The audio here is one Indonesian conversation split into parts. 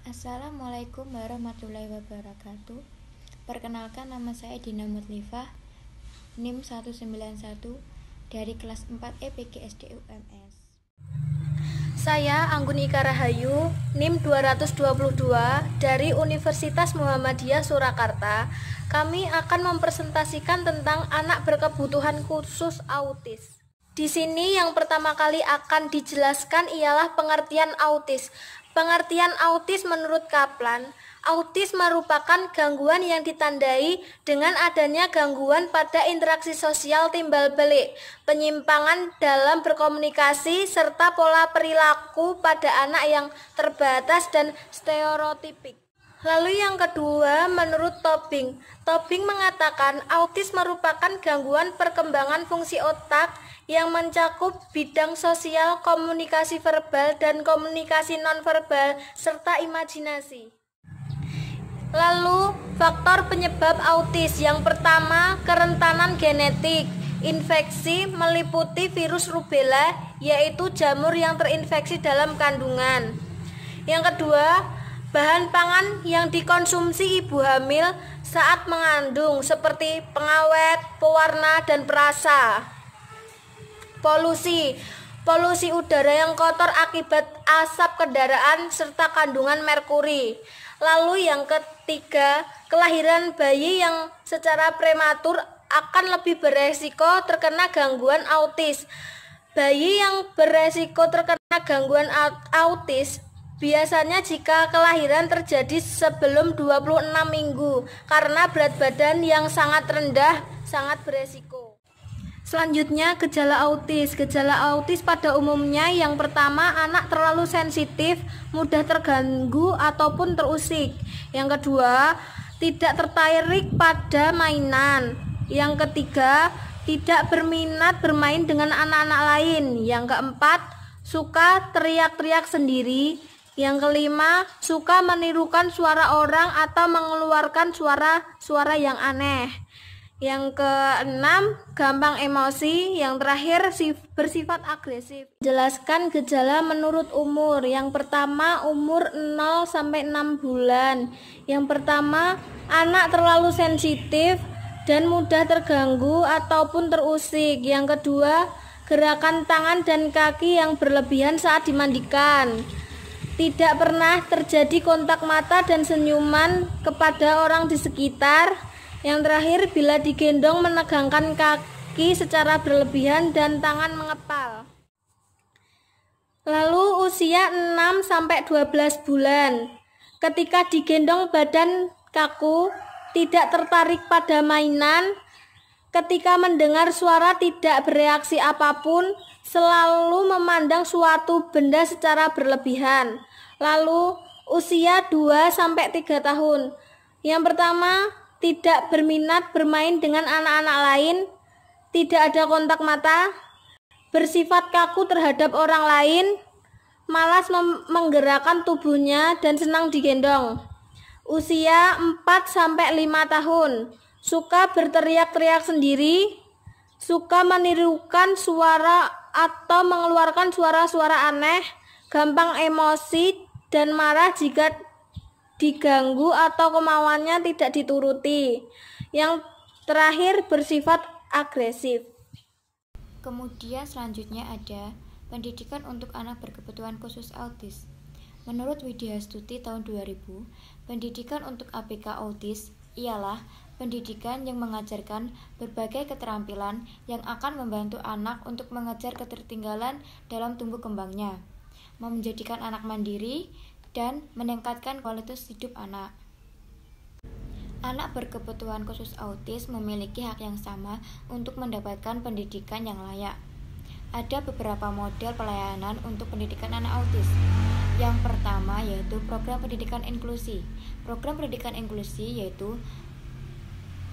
Assalamualaikum warahmatullahi wabarakatuh. Perkenalkan, nama saya Dina Mutlifah, NIM 191 dari kelas 4 EPG SD UMS. Saya Anggun Ika Rahayu, NIM 222 dari Universitas Muhammadiyah Surakarta. Kami akan mempresentasikan tentang anak berkebutuhan khusus autis. Di sini yang pertama kali akan dijelaskan ialah pengertian autis. Pengertian autis menurut Kaplan, autis merupakan gangguan yang ditandai dengan adanya gangguan pada interaksi sosial timbal balik, penyimpangan dalam berkomunikasi, serta pola perilaku pada anak yang terbatas dan stereotipik. Lalu yang kedua, menurut Tobing. Tobing mengatakan autis merupakan gangguan perkembangan fungsi otak yang mencakup bidang sosial, komunikasi verbal, dan komunikasi nonverbal, serta imajinasi. Lalu, faktor penyebab autis. Yang pertama, kerentanan genetik. Infeksi meliputi virus rubella, yaitu jamur yang terinfeksi dalam kandungan. Yang kedua, bahan pangan yang dikonsumsi ibu hamil saat mengandung seperti pengawet, pewarna, dan perasa. Polusi udara yang kotor akibat asap kendaraan serta kandungan merkuri. Lalu yang ketiga, kelahiran bayi yang secara prematur akan lebih beresiko terkena gangguan autis. Bayi yang beresiko terkena gangguan autis biasanya jika kelahiran terjadi sebelum 26 minggu karena berat badan yang sangat rendah sangat beresiko. Selanjutnya, gejala autis. Gejala autis pada umumnya yang pertama, anak terlalu sensitif, mudah terganggu ataupun terusik. Yang kedua, tidak tertarik pada mainan. Yang ketiga, tidak berminat bermain dengan anak-anak lain. Yang keempat, suka teriak-teriak sendiri. Yang kelima, suka menirukan suara orang atau mengeluarkan suara-suara yang aneh. Yang keenam, gampang emosi. Yang terakhir, bersifat agresif. Jelaskan gejala menurut umur. Yang pertama, umur 0 sampai 6 bulan. Yang pertama, anak terlalu sensitif dan mudah terganggu ataupun terusik. Yang kedua, gerakan tangan dan kaki yang berlebihan saat dimandikan. Tidak pernah terjadi kontak mata dan senyuman kepada orang di sekitar. Yang terakhir, bila digendong menegangkan kaki secara berlebihan dan tangan mengepal. Lalu usia 6 sampai 12 bulan. Ketika digendong badan kaku, tidak tertarik pada mainan. Ketika mendengar suara tidak bereaksi apapun, selalu memandang suatu benda secara berlebihan. Lalu usia 2 sampai 3 tahun. Yang pertama, tidak berminat bermain dengan anak-anak lain, tidak ada kontak mata, bersifat kaku terhadap orang lain, malas menggerakkan tubuhnya dan senang digendong. Usia 4 sampai 5 tahun. Suka berteriak-teriak sendiri, suka menirukan suara atau mengeluarkan suara-suara aneh, gampang emosi dan marah jika diganggu atau kemauannya tidak dituruti. Yang terakhir, bersifat agresif. Kemudian selanjutnya ada pendidikan untuk anak berkebutuhan khusus autis. Menurut Widya Stuti tahun 2000, pendidikan untuk ABK autis ialah pendidikan yang mengajarkan berbagai keterampilan yang akan membantu anak untuk mengejar ketertinggalan dalam tumbuh kembangnya, menjadikan anak mandiri, dan meningkatkan kualitas hidup anak. Anak berkebutuhan khusus autis memiliki hak yang sama untuk mendapatkan pendidikan yang layak. Ada beberapa model pelayanan untuk pendidikan anak autis. Yang pertama yaitu program pendidikan inklusi. Program pendidikan inklusi yaitu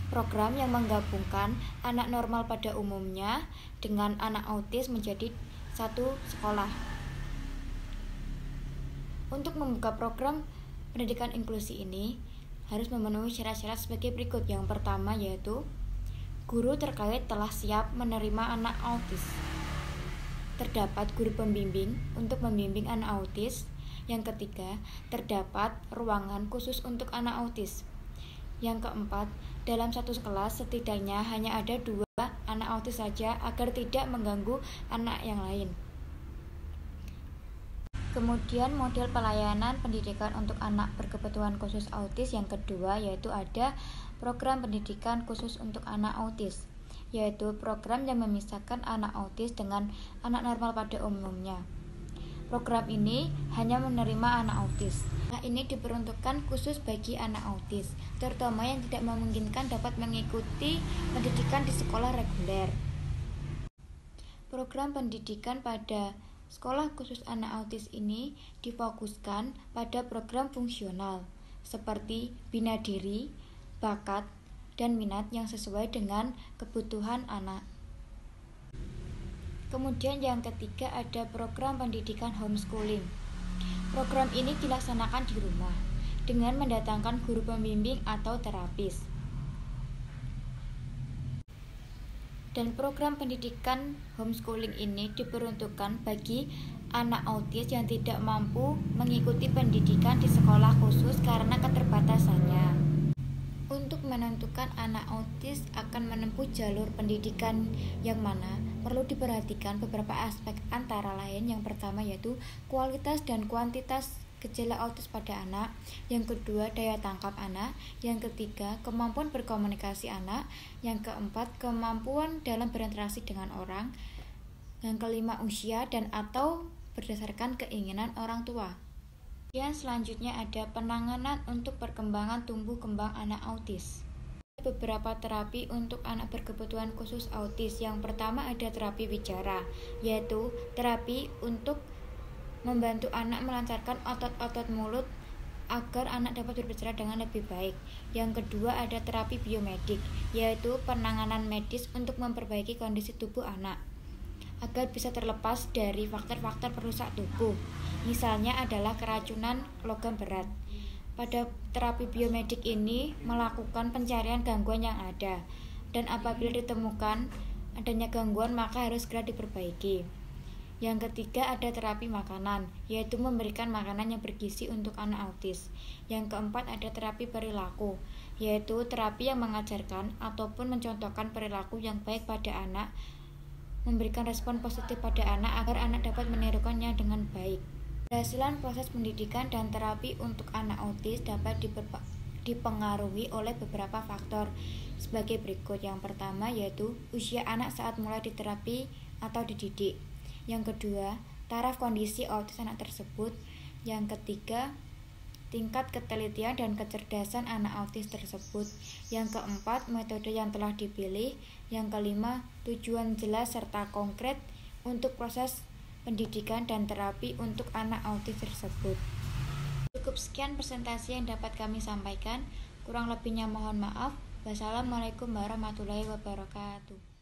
program yang menggabungkan anak normal pada umumnya dengan anak autis menjadi satu sekolah. Untuk membuka program pendidikan inklusi ini harus memenuhi syarat-syarat sebagai berikut. Yang pertama yaitu guru terkait telah siap menerima anak autis. Terdapat guru pembimbing untuk membimbing anak autis Yang ketiga, terdapat ruangan khusus untuk anak autis. Yang keempat, dalam satu kelas setidaknya hanya ada 2 anak autis saja agar tidak mengganggu anak yang lain. Kemudian model pelayanan pendidikan untuk anak berkebutuhan khusus autis yang kedua yaitu ada program pendidikan khusus untuk anak autis, yaitu program yang memisahkan anak autis dengan anak normal pada umumnya. Program ini hanya menerima anak autis. Nah, ini diperuntukkan khusus bagi anak autis, terutama yang tidak memungkinkan dapat mengikuti pendidikan di sekolah reguler. Program pendidikan pada sekolah khusus anak autis ini difokuskan pada program fungsional seperti bina diri, bakat, dan minat yang sesuai dengan kebutuhan anak. Kemudian yang ketiga ada program pendidikan homeschooling. Program ini dilaksanakan di rumah dengan mendatangkan guru pembimbing atau terapis. Dan program pendidikan homeschooling ini diperuntukkan bagi anak autis yang tidak mampu mengikuti pendidikan di sekolah khusus karena keterbatasannya. Untuk menentukan anak autis akan menempuh jalur pendidikan yang mana, perlu diperhatikan beberapa aspek antara lain. Yang pertama yaitu kualitas dan kuantitas gejala autis pada anak, yang kedua daya tangkap anak, yang ketiga kemampuan berkomunikasi anak, yang keempat kemampuan dalam berinteraksi dengan orang, yang kelima usia dan atau berdasarkan keinginan orang tua. Dan selanjutnya ada penanganan untuk perkembangan tumbuh kembang anak autis. Beberapa terapi untuk anak berkebutuhan khusus autis. Yang pertama ada terapi bicara, yaitu terapi untuk membantu anak melancarkan otot-otot mulut agar anak dapat berbicara dengan lebih baik. Yang kedua ada terapi biomedik, yaitu penanganan medis untuk memperbaiki kondisi tubuh anak agar bisa terlepas dari faktor-faktor perusak tubuh. Misalnya adalah keracunan logam berat. Pada terapi biomedik ini melakukan pencarian gangguan yang ada, dan apabila ditemukan adanya gangguan maka harus segera diperbaiki. Yang ketiga ada terapi makanan, yaitu memberikan makanan yang bergizi untuk anak autis. Yang keempat ada terapi perilaku, yaitu terapi yang mengajarkan ataupun mencontohkan perilaku yang baik pada anak, memberikan respon positif pada anak agar anak dapat menirukannya dengan baik. Keberhasilan proses pendidikan dan terapi untuk anak autis dapat dipengaruhi oleh beberapa faktor sebagai berikut. Yang pertama yaitu usia anak saat mulai diterapi atau dididik. Yang kedua, taraf kondisi autis anak tersebut. Yang ketiga, tingkat ketelitian dan kecerdasan anak autis tersebut. Yang keempat, metode yang telah dipilih. Yang kelima, tujuan jelas serta konkret untuk proses pendidikan dan terapi untuk anak autis tersebut. Cukup sekian presentasi yang dapat kami sampaikan. Kurang lebihnya mohon maaf. Wassalamualaikum warahmatullahi wabarakatuh.